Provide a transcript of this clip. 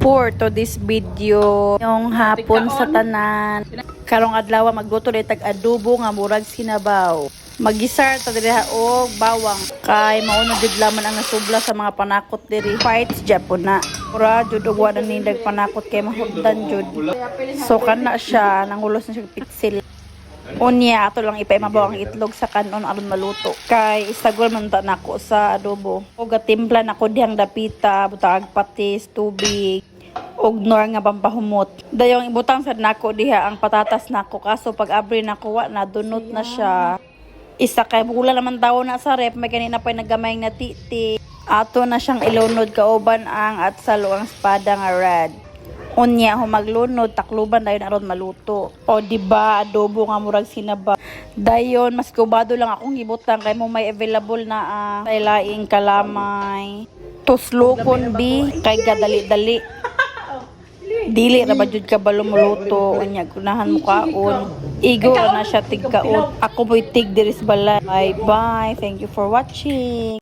for to this video. Yung hapon sa tanan. Karong adlaw magluto dito tag adobo nga murag sinabaw. Magisar ta diri og bawang kay mauno jud laman ang nasubla sa mga panakot diri. Fights Japon na. Ura jud og wa na nindag panakot kay mahugdan jud. So kana siya nangulos na siya pixel. Unya ato lang ipaimabaw ang itlog sa kanon aron maluto. Kay isagol man ta nako sa adobo. O gatimpla nako dihang dapita, butang patis, tubig og nor nga pampahumot. Dayong ibutang sad nako diha ang patatas nako kaso pag abri nako wa na dunot na siya. Isa kay bula naman tawo na sa rep may kanina pa nagamay na titi. Ato na siyang ilunod kauban ang at salo ang espada nga red. Unya humaglunod takluban dayon aron maluto. O diba adobo nga murag sinaba. Dayon mas kubado lang akong gibutang kay mo may available na kay laing kalamay. Tuslokon bi kay gadali-dali. Dili ra ba jud ka balo muluto unya kunahan mo kaon. Igo na siya tigkaon. Ako mo'y tig diris balay. Bye bye. Thank you for watching.